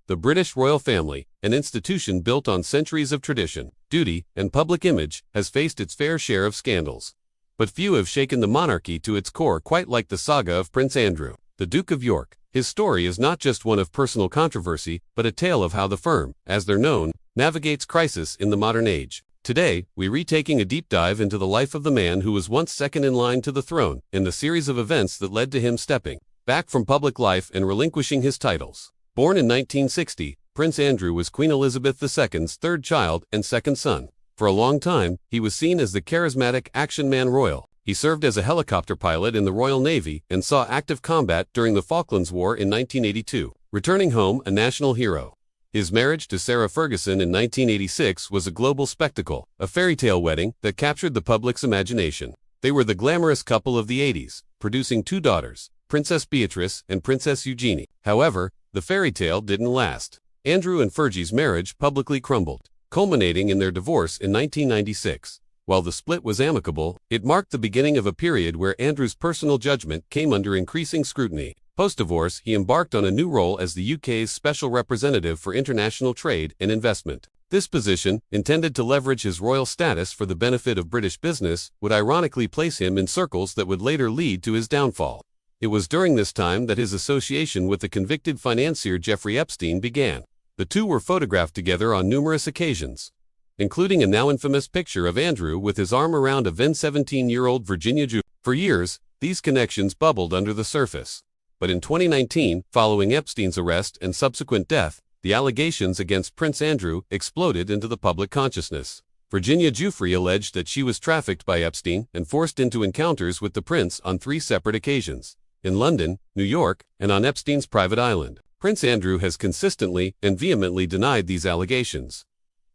The British royal family, an institution built on centuries of tradition, duty, and public image, has faced its fair share of scandals. But few have shaken the monarchy to its core quite like the saga of Prince Andrew, the Duke of York. His story is not just one of personal controversy, but a tale of how the firm, as they're known, navigates crisis in the modern age. Today, we're retaking a deep dive into the life of the man who was once second in line to the throne, and the series of events that led to him stepping back from public life and relinquishing his titles. Born in 1960, Prince Andrew was Queen Elizabeth II's third child and second son. For a long time, he was seen as the charismatic action man royal. He served as a helicopter pilot in the Royal Navy and saw active combat during the Falklands War in 1982, returning home a national hero. His marriage to Sarah Ferguson in 1986 was a global spectacle, a fairy tale wedding that captured the public's imagination. They were the glamorous couple of the 80s, producing two daughters, Princess Beatrice and Princess Eugenie. However, the fairy tale didn't last. Andrew and Fergie's marriage publicly crumbled, culminating in their divorce in 1996. While the split was amicable, it marked the beginning of a period where Andrew's personal judgment came under increasing scrutiny. Post-divorce, he embarked on a new role as the UK's Special Representative for International Trade and Investment. This position, intended to leverage his royal status for the benefit of British business, would ironically place him in circles that would later lead to his downfall. It was during this time that his association with the convicted financier Jeffrey Epstein began. The two were photographed together on numerous occasions, including a now infamous picture of Andrew with his arm around a then 17-year-old Virginia Giuffre. For years, these connections bubbled under the surface. But in 2019, following Epstein's arrest and subsequent death, the allegations against Prince Andrew exploded into the public consciousness. Virginia Giuffre alleged that she was trafficked by Epstein and forced into encounters with the prince on 3 separate occasions, in London, New York, and on Epstein's private island. Prince Andrew has consistently and vehemently denied these allegations.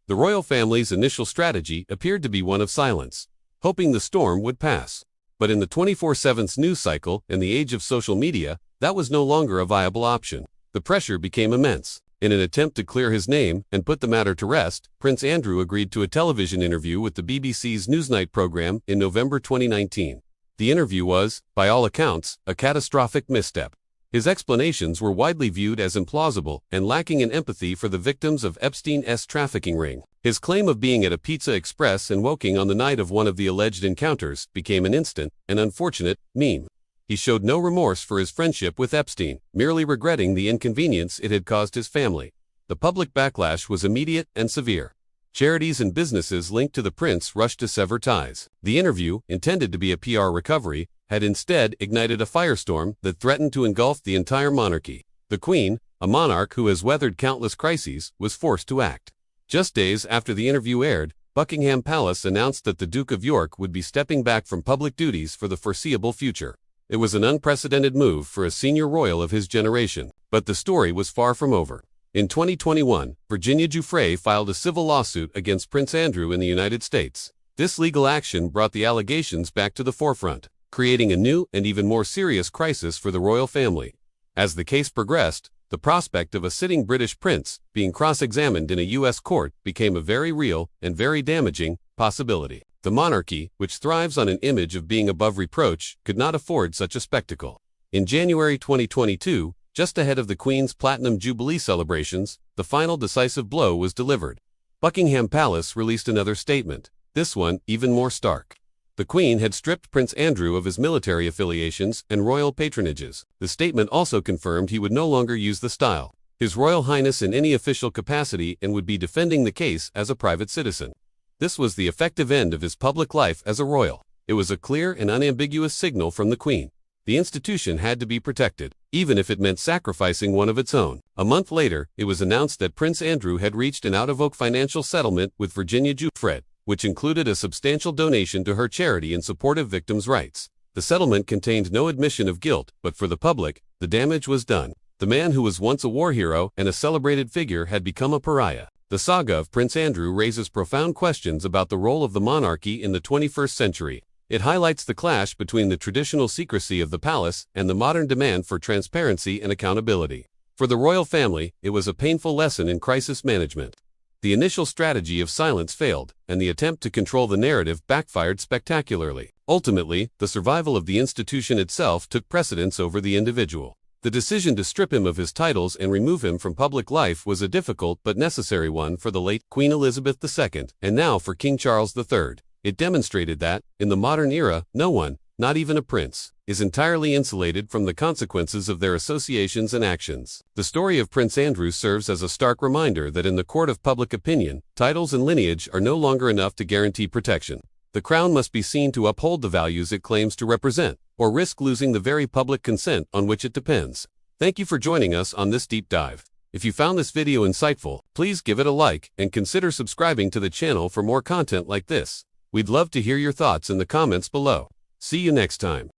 The royal family's initial strategy appeared to be one of silence, hoping the storm would pass. But in the 24/7 news cycle and the age of social media, that was no longer a viable option. The pressure became immense. In an attempt to clear his name and put the matter to rest, Prince Andrew agreed to a television interview with the BBC's Newsnight program in November 2019. The interview was, by all accounts, a catastrophic misstep. His explanations were widely viewed as implausible and lacking in empathy for the victims of Epstein's trafficking ring. His claim of being at a Pizza Express and woking on the night of one of the alleged encounters became an instant and unfortunate meme. He showed no remorse for his friendship with Epstein, merely regretting the inconvenience it had caused his family. The public backlash was immediate and severe. Charities and businesses linked to the prince rushed to sever ties. The interview, intended to be a PR recovery, had instead ignited a firestorm that threatened to engulf the entire monarchy. The Queen, a monarch who has weathered countless crises, was forced to act. Just days after the interview aired, Buckingham Palace announced that the Duke of York would be stepping back from public duties for the foreseeable future. It was an unprecedented move for a senior royal of his generation, but the story was far from over. In 2021, Virginia Giuffre filed a civil lawsuit against Prince Andrew in the United States. This legal action brought the allegations back to the forefront, creating a new and even more serious crisis for the royal family. As the case progressed, the prospect of a sitting British prince being cross-examined in a U.S. court became a very real and very damaging possibility. The monarchy, which thrives on an image of being above reproach, could not afford such a spectacle. In January 2022, just ahead of the Queen's Platinum Jubilee celebrations, the final decisive blow was delivered. Buckingham Palace released another statement, this one even more stark. The Queen had stripped Prince Andrew of his military affiliations and royal patronages. The statement also confirmed he would no longer use the style, His Royal Highness in any official capacity and would be defending the case as a private citizen. This was the effective end of his public life as a royal. It was a clear and unambiguous signal from the Queen. The institution had to be protected, even if it meant sacrificing one of its own. A month later, it was announced that Prince Andrew had reached an out-of-oak financial settlement with Virginia Giuffre, which included a substantial donation to her charity in support of victims' rights. The settlement contained no admission of guilt, but for the public, the damage was done. The man who was once a war hero and a celebrated figure had become a pariah. The saga of Prince Andrew raises profound questions about the role of the monarchy in the 21st century. It highlights the clash between the traditional secrecy of the palace and the modern demand for transparency and accountability. For the royal family, it was a painful lesson in crisis management. The initial strategy of silence failed, and the attempt to control the narrative backfired spectacularly. Ultimately, the survival of the institution itself took precedence over the individual. The decision to strip him of his titles and remove him from public life was a difficult but necessary one for the late Queen Elizabeth II, and now for King Charles III. It demonstrated that, in the modern era, no one, not even a prince, is entirely insulated from the consequences of their associations and actions. The story of Prince Andrew serves as a stark reminder that in the court of public opinion, titles and lineage are no longer enough to guarantee protection. The crown must be seen to uphold the values it claims to represent, or risk losing the very public consent on which it depends. Thank you for joining us on this deep dive. If you found this video insightful, please give it a like and consider subscribing to the channel for more content like this. We'd love to hear your thoughts in the comments below. See you next time.